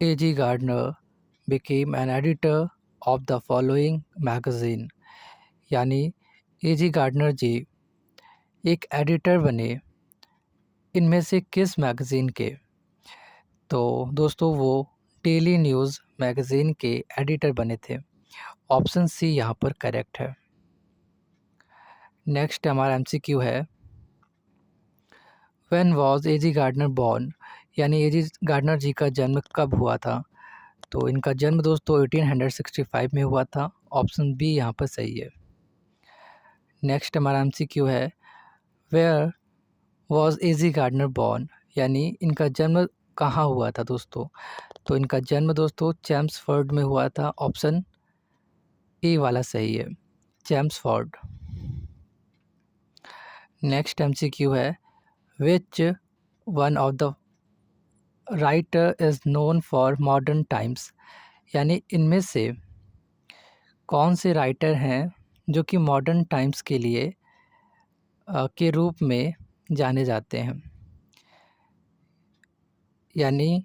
A.G. Gardner became an editor of the following magazine. यानी A.G. Gardener जी एक editor बने इनमें से किस मैगज़ीन के? तो दोस्तों वो डेली न्यूज़ मैगज़ीन के एडिटर बने थे। ऑप्शन सी यहाँ पर करेक्ट है। नेक्स्ट हमारा एमसीक्यू है, when was A.G. Gardener born? यानी A.G. गार्डनर जी का जन्म कब हुआ था? तो इनका जन्म दोस्तों 1865 में हुआ था। ऑप्शन बी यहाँ पर सही है। नेक्स्ट हमारा एमसीक्यू है, where was A.G. Gardener born? यानी इनका जन्म कहाँ हुआ था दोस्तों? तो इनका जन्म दोस्तों चैम्सफोर्ड में हुआ था। ऑप्शन ए वाला सही है, चैम्सफोर्ड। नेक्स्ट एमसीक्यू है, which one of the writer is known for modern times? यानी इनमें से कौन से राइटर हैं जो कि मॉडर्न टाइम्स के लिए के रूप में जाने जाते हैं? यानी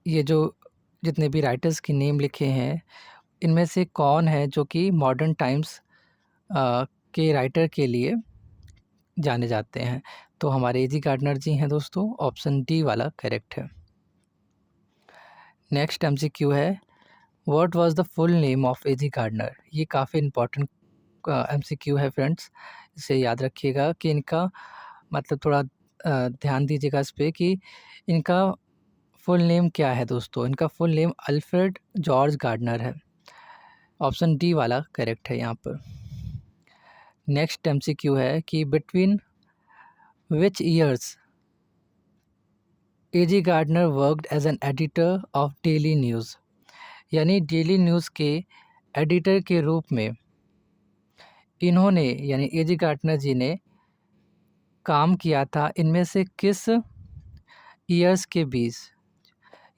ये जो जितने भी राइटर्स के नेम लिखे हैं इनमें से कौन है जो कि मॉडर्न टाइम्स के राइटर के लिए जाने जाते हैं? तो हमारे A.G. गार्डनर जी हैं दोस्तों। ऑप्शन डी वाला करेक्ट है। नेक्स्ट एमसीक्यू है, what was the full name of A.G. Gardner? ये काफ़ी इम्पोर्टेंट एमसीक्यू है फ्रेंड्स, इसे याद रखिएगा कि इनका मतलब थोड़ा ध्यान दीजिएगा इस पे कि इनका फुल नेम क्या है दोस्तों। इनका full name Alfred George Gardner है। ऑप्शन डी वाला करेक्ट है यहाँ पर। नेक्स्ट एमसीक्यू है कि between which years A.G. Gardner worked as an editor of Daily News? यानी डेली न्यूज़ के एडिटर के रूप में इन्होंने यानी A.G. गार्डनर जी ने काम किया था इनमें से किस ईयर्स के बीच?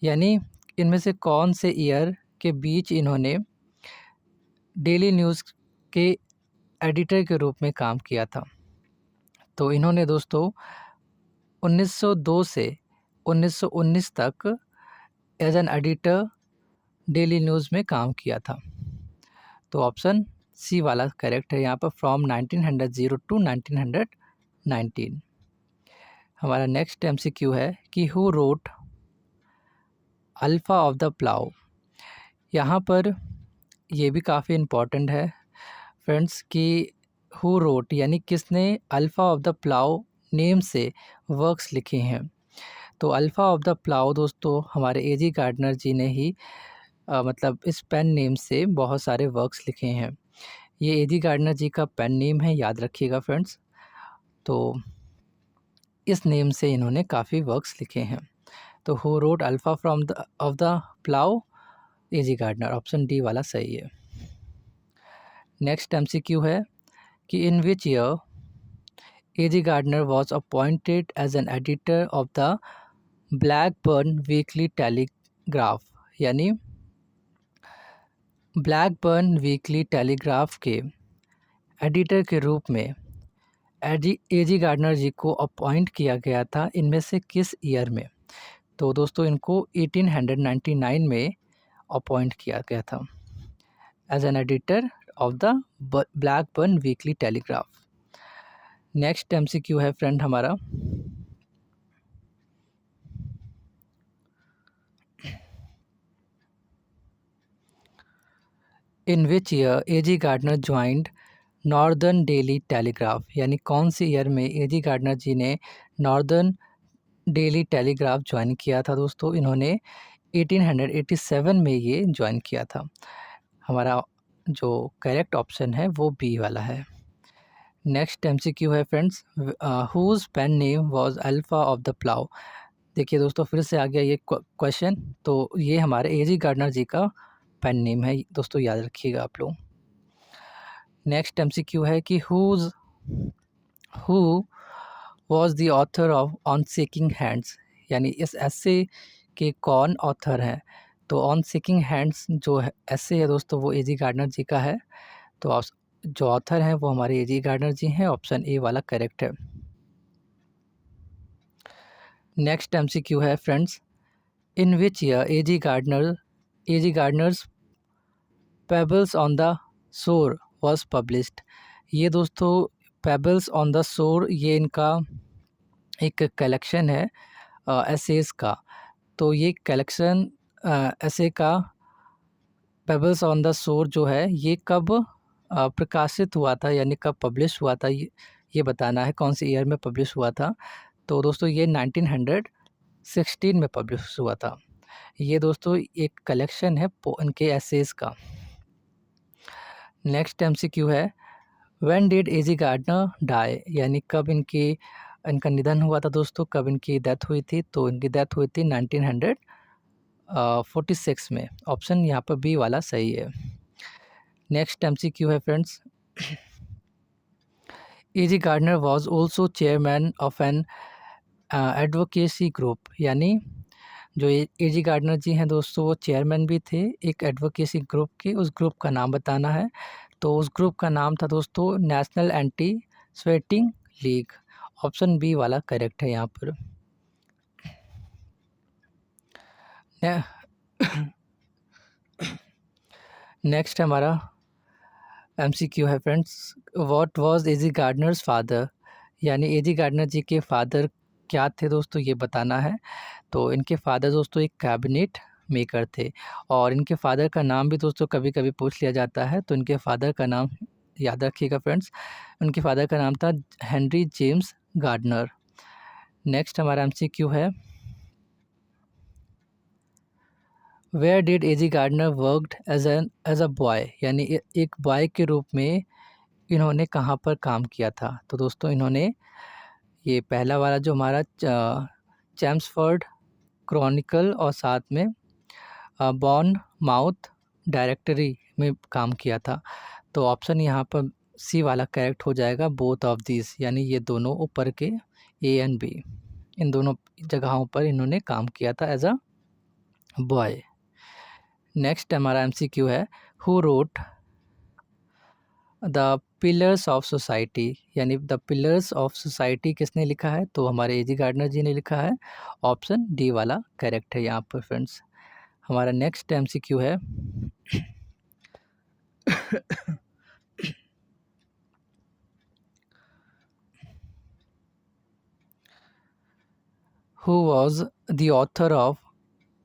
यानी इनमें से कौन से ईयर के बीच इन्होंने डेली न्यूज़ के एडिटर के रूप में काम किया था? तो इन्होंने दोस्तों 1902 से 1919 तक as an editor Daily News में काम किया था। तो ऑप्शन सी वाला करेक्ट है यहाँ पर, फ्रॉम 1900 टू 1919। हमारा नेक्स्ट एमसीक्यू है कि who wrote alpha of the plough? यहाँ पर ये भी काफ़ी इम्पॉर्टेंट है फ्रेंड्स कि हु रोट यानी किसने alpha of the plough name से वर्क्स लिखे हैं। तो अल्फ़ा ऑफ द प्लाउ दोस्तों हमारे A.G. गार्डनर जी ने ही मतलब इस पेन नेम से बहुत सारे वर्क्स लिखे हैं। ये A.G. गार्डनर जी का पेन नेम है, याद रखिएगा फ्रेंड्स। तो इस नेम से इन्होंने काफ़ी वर्क्स लिखे हैं। तो who wrote alpha from the of the plough? A.G. Gardner. Option D वाला सही है। नेक्स्ट एमसीक्यू है कि in which year A.G. Gardner was appointed as an editor of the Blackburn Weekly Telegraph? यानी ब्लैकबर्न वीकली टेलीग्राफ के editor के रूप में A.G. गार्डनर जी को अपॉइंट किया गया था इनमें से किस ईयर में? तो दोस्तों इनको 1899 में अपॉइंट किया गया था as an editor of the Blackburn Weekly Telegraph. Next MCQ है फ्रेंड हमारा, in which year A.G. Gardner joined Northern Daily Telegraph? यानी कौन सी ईयर में A.G. गार्डनर जी ने नॉर्दर्न डेली टेलीग्राफ ज्वाइन किया था दोस्तों? इन्होंने 1887 में ये ज्वाइन किया था। हमारा जो करेक्ट ऑप्शन है वो बी वाला है। नेक्स्ट एमसीक्यू है friends, whose pen name was Alpha of the Plough? देखिए दोस्तों फिर से आ गया ये क्वेश्चन। तो ये हमारे A.G. गार्डनर जी का पेन नेम है दोस्तों, याद रखिएगा आप लोग। नेक्स्ट एमसीक्यू है कि who was the author of on shaking hands? यानी इस एसे के कौन ऑथर हैं? तो ऑन शेकिंग हैंड्स जो एसे है दोस्तों वो A.G. गार्डनर जी का है। तो जो ऑथर हैं वो हमारे A.G. गार्डनर जी हैं। ऑप्शन ए वाला करेक्ट है। नेक्स्ट एमसीक्यू है friends, in which year A G Gardner's Pebbles on the Shore was published. ये दोस्तों पेबल्स ऑन द शोर ये इनका एक कलेक्शन है एसेस का। तो ये कलेक्शन ऐसे का पेबल्स ऑन द शोर जो है ये कब प्रकाशित हुआ था, यानी कब पब्लिश हुआ था, ये बताना है कौन सी ईयर में पब्लिश हुआ था। तो दोस्तों ये 1916 में पब्लिश हुआ था। ये दोस्तों एक कलेक्शन है इनके एसेस का। नेक्स्ट एमसीक्यू है when did AG Gardner die, यानी कब इनका निधन हुआ था दोस्तों, कब इनकी डेथ हुई थी। तो इनकी डेथ हुई थी 1946 में। ऑप्शन यहाँ पर बी वाला सही है। नेक्स्ट एमसीक्यू है friends, AG Gardner was also chairman of an advocacy group, यानी जो एजी गार्डनर जी हैं दोस्तों वो चेयरमैन भी थे एक एडवोकेसी ग्रुप के। उस ग्रुप का नाम बताना है। तो उस ग्रुप का नाम था दोस्तों National Anti Sweating League. Option B वाला करेक्ट है यहाँ पर। नेक्स्ट हमारा एमसीक्यू है friends, what was AG Gardner's father, यानी एजी गार्डनर जी के फादर क्या थे दोस्तों, ये बताना है। तो इनके फादर दोस्तों एक कैबिनेट मेकर थे, और इनके फादर का नाम भी दोस्तों कभी कभी पूछ लिया जाता है। तो इनके फादर का नाम याद रखिएगा फ्रेंड्स, उनके फादर का नाम था हेनरी जेम्स गार्डनर। नेक्स्ट हमारा एमसीक्यू है where did AG Gardner worked as a boy, यानी एक बॉय के रूप में इन्होंने कहाँ पर काम किया था। तो दोस्तों इन्होंने ये पहला वाला जो हमारा चैम्सफोर्ड क्रॉनिकल और साथ में बॉर्न माउथ डायरेक्टरी में काम किया था। तो ऑप्शन यहाँ पर सी वाला करेक्ट हो जाएगा, बोथ ऑफ दिस, यानी ये दोनों ऊपर के ए एंड बी, इन दोनों जगहों पर इन्होंने काम किया था एज अ बॉय। नेक्स्ट हमारा एमसीक्यू है who wrote the pillars of society, यानी द पिलर्स ऑफ सोसाइटी किसने लिखा है। तो हमारे एजी गार्डनर जी ने लिखा है। ऑप्शन डी वाला करेक्ट है यहाँ पर फ्रेंड्स। हमारा नेक्स्ट एमसीक्यू है who was the author of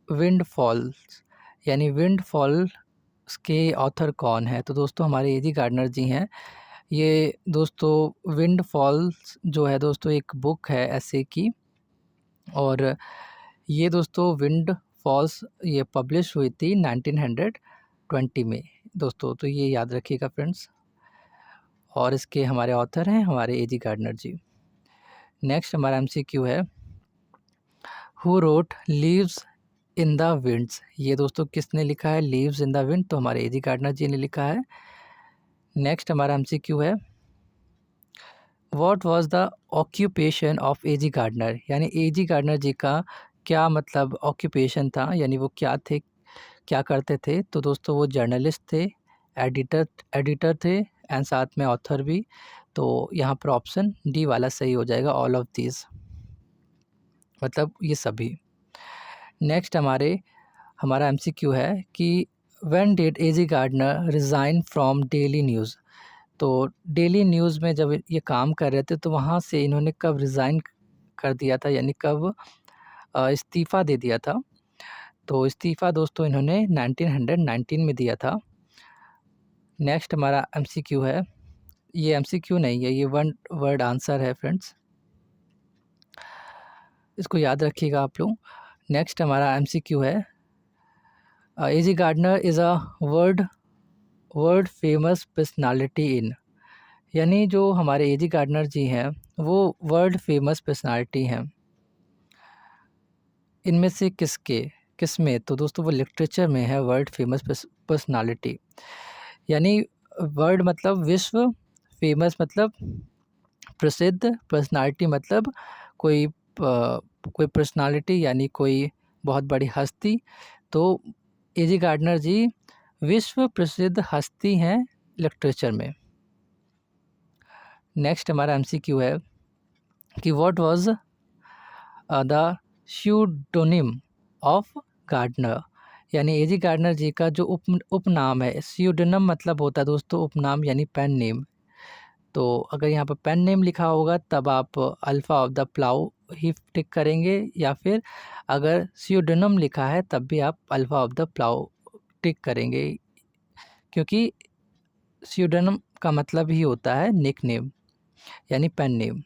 Windfalls, यानी विंडफॉल्स के ऑथर कौन है। तो दोस्तों हमारे एजी गार्डनर जी हैं। ये दोस्तों विंडफॉल्स जो है दोस्तों एक बुक है ऐसे की, और ये दोस्तों विंडफॉल्स ये पब्लिश हुई थी 1920 में दोस्तों। तो ये याद रखिएगा फ्रेंड्स, और इसके हमारे ऑथर हैं हमारे एजी गार्डनर जी। नेक्स्ट हमारा एमसीक्यू है who wrote leaves in the winds, ये दोस्तों किसने लिखा है लीव्स इन द विंड। तो हमारे एजी गार्डनर जी ने लिखा है। नेक्स्ट हमारा एमसीक्यू है what was the occupation of AG Gardner, यानी एजी गार्डनर जी का क्या मतलब ऑक्यूपेशन था, यानी वो क्या थे, क्या करते थे। तो दोस्तों वो जर्नलिस्ट थे, एडिटर थे एंड साथ में ऑथर भी। तो यहाँ पर ऑप्शन डी वाला सही हो जाएगा, ऑल ऑफ दिस, मतलब ये सभी। नेक्स्ट हमारा एमसीक्यू है कि when did AG Gardner resign from Daily News. तो डेली न्यूज़ में जब ये काम कर रहे थे तो वहाँ से इन्होंने कब रिज़ाइन कर दिया था, यानी कब इस्तीफ़ा दे दिया था। तो इस्तीफ़ा दोस्तों इन्होंने 1919 में दिया था। नेक्स्ट हमारा एमसीक्यू है, ये एमसीक्यू नहीं है, ये वन वर्ड आंसर है फ्रेंड्स, इसको याद रखिएगा आप लोग। नेक्स्ट हमारा एमसीक्यू है AG Gardner is a world famous personality in, यानी जो हमारे एजी गार्डनर जी हैं वो वर्ल्ड फेमस पर्सनालिटी हैं इनमें से किस में। तो दोस्तों वो लिटरेचर में है वर्ल्ड फेमस पर्सनालिटी, यानी वर्ल्ड मतलब विश्व, फेमस मतलब प्रसिद्ध, पर्सनालिटी मतलब कोई पर्सनालिटी यानी कोई बहुत बड़ी हस्ती। तो एजी गार्डनर जी विश्व प्रसिद्ध हस्ती हैं लिटरेचर में। नेक्स्ट हमारा एमसीक्यू है कि what was the pseudonym of Gardner यानी एजी गार्डनर जी का जो उपनाम है, स्यूडोनिम मतलब होता है दोस्तों उपनाम यानी पेन नेम। तो अगर यहाँ पर पेन नेम लिखा होगा तब आप अल्फ़ा ऑफ द प्लाउ ही टिक करेंगे, या फिर अगर स्यूडोनिम लिखा है तब भी आप अल्फ़ा ऑफ द प्लाउ टिक करेंगे, क्योंकि स्यूडोनिम का मतलब ही होता है निक नेम यानी पेन नेम।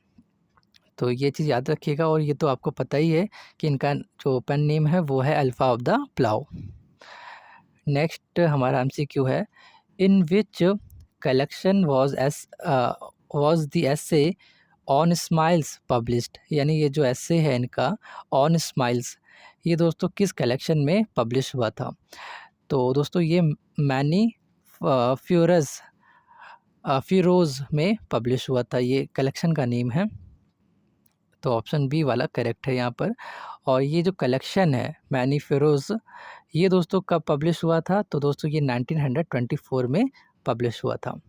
तो ये चीज़ याद रखिएगा, और ये तो आपको पता ही है कि इनका जो पेन नेम है वो है alpha of the plough. Next हमारा एमसीक्यू है, in which collection was the essay on smiles published, यानी ये जो एसे है इनका ऑन स्माइल्स, ये दोस्तों किस कलेक्शन में पब्लिश हुआ था। तो दोस्तों ये मैनी फ्यूरोज़ में पब्लिश हुआ था, ये कलेक्शन का नेम है। तो ऑप्शन बी वाला करेक्ट है यहाँ पर। और ये जो कलेक्शन है मैनी फ्यूरोज़, ये दोस्तों कब पब्लिश हुआ था, तो दोस्तों ये 1924 में पब्लिश हुआ था।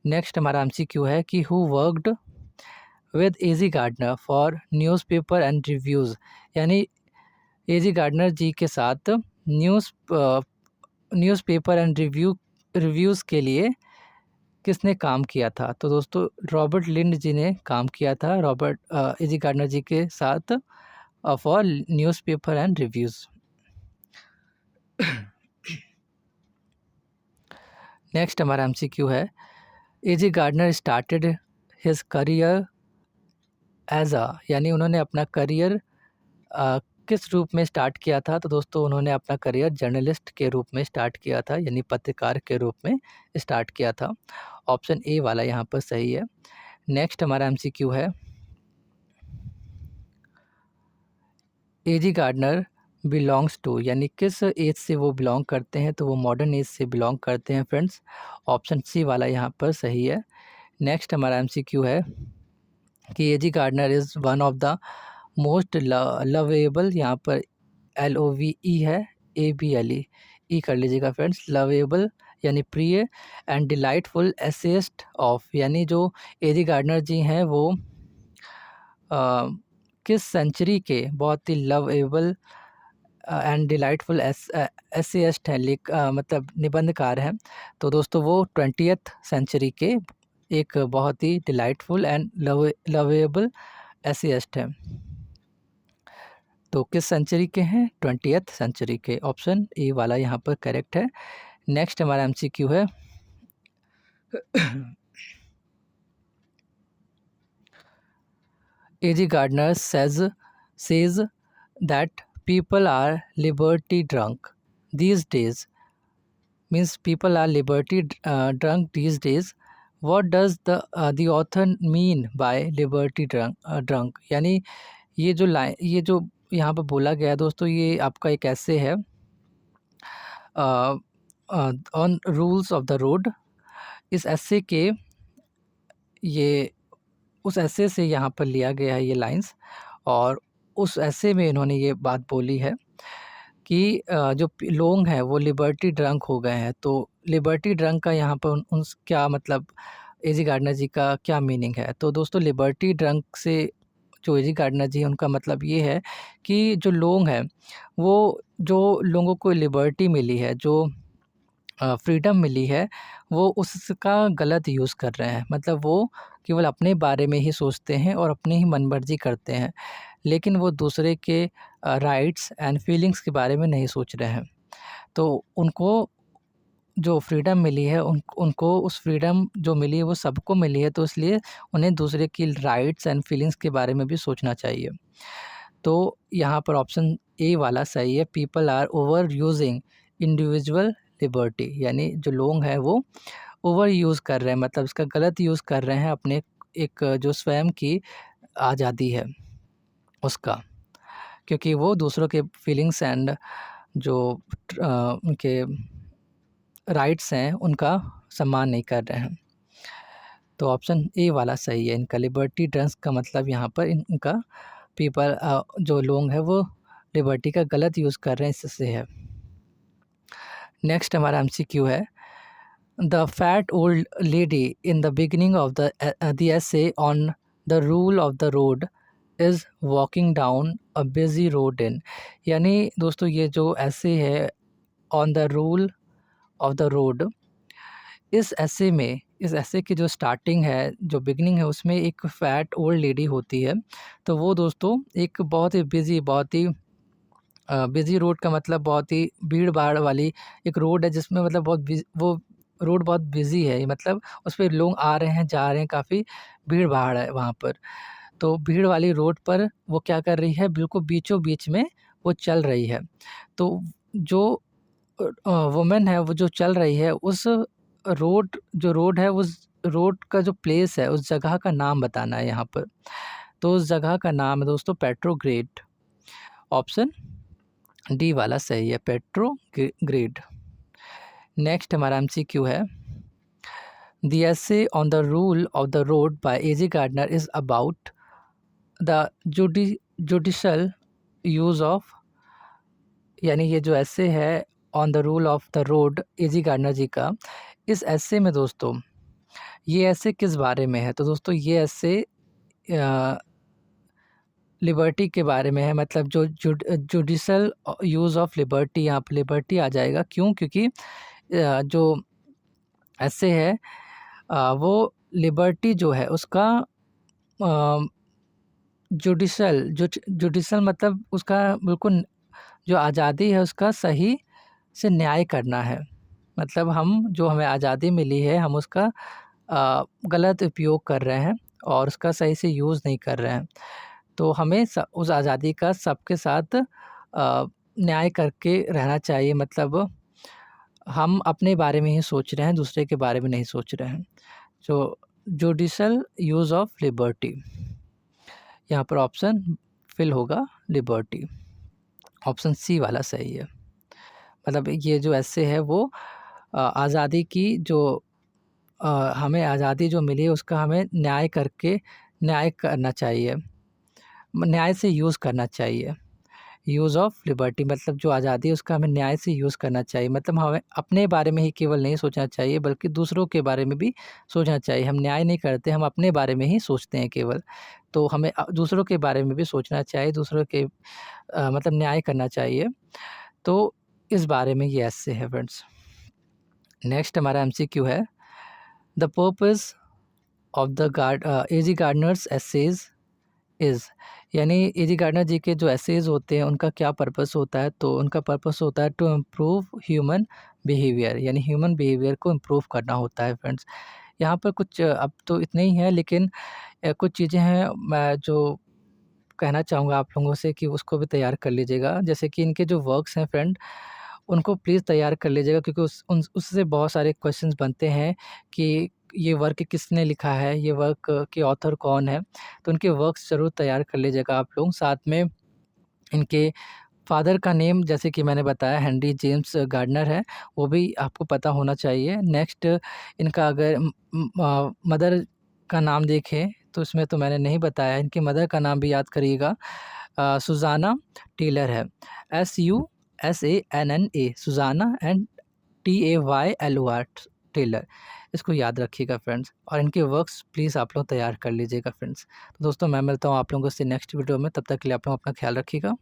नेक्स्ट हमारा एमसीक्यू है कि who worked with AG Gardner for newspaper and reviews, यानी एजी गार्डनर जी के साथ न्यूज़पेपर एंड रिव्यूज़ के लिए किसने काम किया था। तो दोस्तों रॉबर्ट लिंड जी ने काम किया था एजी गार्डनर जी के साथ for newspaper and reviews. Next हमारा एमसीक्यू है, AG Gardner started his career as यानी उन्होंने अपना करियर किस रूप में स्टार्ट किया था। तो दोस्तों उन्होंने अपना करियर जर्नलिस्ट के रूप में स्टार्ट किया था, यानी पत्रकार के रूप में स्टार्ट किया था। ऑप्शन ए वाला यहाँ पर सही है। नेक्स्ट हमारा एमसीक्यू है, एजी गार्डनर बिलोंग्स टू, यानी किस एज से वो बिलोंग करते हैं। तो वो मॉडर्न एज से बिलोंग करते हैं फ्रेंड्स। ऑप्शन सी वाला यहाँ पर सही है। नेक्स्ट हमारा एमसीक्यू है कि AG Gardner is one of the most lovable, यहाँ पर LOVE है, ABLE ई कर लीजिएगा फ्रेंड्स, लवेबल यानी प्रिय, एंड डिलाइटफुल एसेस्ट ऑफ, यानी जो एजी गार्डनर जी हैं वो किस सेंचुरी के बहुत ही लवेबल एंड डिलाइटफुल एसेस्ट हैं, मतलब निबंधकार हैं। तो दोस्तों वो 20th सेंचुरी के एक बहुत ही डिलाइटफुल एंड लवेबल एसेस्ट हैं। तो किस सेंचुरी के हैं, 20th सेंचुरी के। ऑप्शन ए वाला यहाँ पर करेक्ट है। नेक्स्ट हमारा एमसीक्यू है, AG Gardner says that people are liberty drunk these days, means people are liberty drunk these days. What does the author mean by liberty drunk, यानी ये जो यहाँ पर बोला गया है दोस्तों, ये आपका एक ऐसे है on rules of the road. इस ऐसे के ये उस ऐसे से यहाँ पर लिया गया है ये लाइंस, और उस ऐसे में इन्होंने ये बात बोली है कि जो लोग हैं वो लिबर्टी ड्रंक हो गए हैं। तो लिबर्टी ड्रंक का यहाँ पर उन क्या मतलब एजी गार्डनर जी का क्या मीनिंग है। तो दोस्तों लिबर्टी ड्रंक से जो एजी गार्डनर जी हैं उनका मतलब ये है कि जो लोग हैं वो, जो लोगों को लिबर्टी मिली है, जो फ्रीडम मिली है, वो उसका गलत यूज़ कर रहे हैं। मतलब वो केवल अपने बारे में ही सोचते हैं और अपनी ही मनमर्जी करते हैं, लेकिन वो दूसरे के राइट्स एंड फीलिंग्स के बारे में नहीं सोच रहे हैं। तो उनको जो फ्रीडम मिली है उनको उस फ्रीडम जो मिली है वो सबको मिली है, तो इसलिए उन्हें दूसरे की राइट्स एंड फीलिंग्स के बारे में भी सोचना चाहिए। तो यहाँ पर ऑप्शन ए वाला सही है, people are over using individual liberty, यानी जो लोग हैं वो ओवर यूज़ कर रहे हैं, मतलब इसका गलत यूज़ कर रहे हैं अपने एक जो स्वयं की आज़ादी है उसका, क्योंकि वो दूसरों के फीलिंग्स एंड जो उनके राइट्स हैं उनका सम्मान नहीं कर रहे हैं। तो ऑप्शन ए वाला सही है इनका, लिबर्टी ड्रंक्स का मतलब यहाँ पर इनका पीपल जो लोग हैं वो लिबर्टी का गलत यूज़ कर रहे हैं, इससे है। नेक्स्ट हमारा एमसीक्यू है, the fat old lady in the beginning of the essay on the rule of the road is walking down a busy road in. यानी दोस्तों ये जो ऐसे है on the rule of the road, इस essay की जो starting है, जो बिगिनिंग है, उसमें एक फैट ओल्ड लेडी होती है। तो वो दोस्तों एक बहुत ही बिज़ी रोड का मतलब बहुत ही भीड़-भाड़ वाली एक रोड है, जिसमें मतलब वो रोड बहुत बिज़ी है, मतलब उस पे लोग आ रहे हैं, जा रहे हैं, काफ़ी भीड़-भाड़ है वहाँ पर। तो भीड़ वाली रोड पर वो क्या कर रही है, बिल्कुल बीचों-बीच में वो चल रही है। तो जो वुमन है, वो जो चल रही है, उस रोड है, उस रोड का जो प्लेस है, उस जगह का नाम बताना है यहाँ पर। तो उस जगह का नाम है दोस्तों पेट्रोग्रेड। ऑप्शन डी वाला सही है, ग्रेड। नेक्स्ट हमारा एमसीक्यू है, the essay on the rule of the road by AG Gardner is about the judicial use of. यानी ये जो ऐसे है on the rule of the road AG Gardner ji का, इस ऐसे में दोस्तों ये ऐसे किस बारे में है? तो दोस्तों ये ऐसे लिबर्टी के बारे में है, मतलब जो जुडिशल यूज़ ऑफ लिबर्टी, यहाँ पे लिबर्टी आ जाएगा। क्यों? क्योंकि जो ऐसे है वो लिबर्टी जो है उसका जुडिशल मतलब उसका बिल्कुल जो आज़ादी है उसका सही से न्याय करना है। मतलब हमें आज़ादी मिली है, हम उसका गलत उपयोग कर रहे हैं और उसका सही से यूज़ नहीं कर रहे हैं। तो हमें उस आज़ादी का सबके साथ न्याय करके रहना चाहिए, मतलब हम अपने बारे में ही सोच रहे हैं, दूसरे के बारे में नहीं सोच रहे हैं। तो जुडिशल यूज़ ऑफ लिबर्टी, यहाँ पर ऑप्शन फिल होगा लिबर्टी। ऑप्शन सी वाला सही है। मतलब ये जो ऐसे है वो आज़ादी की जो हमें आज़ादी जो मिली है उसका हमें न्याय करना चाहिए, न्याय से यूज़ करना चाहिए। यूज़ ऑफ लिबर्टी मतलब जो आज़ादी है उसका हमें न्याय से यूज़ करना चाहिए, मतलब हमें अपने बारे में ही केवल नहीं सोचना चाहिए बल्कि दूसरों के बारे में भी सोचना चाहिए। हम न्याय नहीं करते, हम अपने बारे में ही सोचते हैं केवल। तो हमें दूसरों के बारे में भी सोचना चाहिए, दूसरों के मतलब न्याय करना चाहिए। तो इस बारे में ये ऐसे है फ्रेंड्स। नेक्स्ट हमारा एमसीक्यू है, the purpose of the AG Gardner's essays is. यानी एजी गार्डनर जी के जो एसेज होते हैं उनका क्या पर्पस होता है? तो उनका पर्पस होता है टू इम्प्रूव ह्यूमन बिहेवियर, यानी ह्यूमन बिहेवियर को इम्प्रूव करना होता है फ्रेंड्स। यहाँ पर कुछ अब तो इतने ही है, लेकिन कुछ चीज़ें हैं मैं जो कहना चाहूँगा आप लोगों से कि उसको भी तैयार कर लीजिएगा। जैसे कि इनके जो वर्क्स हैं फ्रेंड, उनको प्लीज़ तैयार कर लीजिएगा, क्योंकि उससे बहुत सारे क्वेश्चंस बनते हैं कि ये वर्क किसने लिखा है, ये वर्क के ऑथर कौन है। तो उनके वर्क्स ज़रूर तैयार कर लीजिएगा आप लोग। साथ में इनके फादर का नेम, जैसे कि मैंने बताया, हेनरी जेम्स गार्डनर है, वो भी आपको पता होना चाहिए। नेक्स्ट इनका अगर मदर का नाम देखें तो इसमें तो मैंने नहीं बताया, इनकी मदर का नाम भी याद करिएगा, सुज़ाना टेलर है। SUSANNA, Susanna and TAYLOR, Taylor. इसको याद रखिएगा फ्रेंड्स, और इनके वर्क्स प्लीज़ आप लोग तैयार कर लीजिएगा फ्रेंड्स। तो दोस्तों मैं मिलता हूँ आप लोगों से नेक्स्ट वीडियो में, तब तक के लिए आप लोग अपना ख्याल रखिएगा।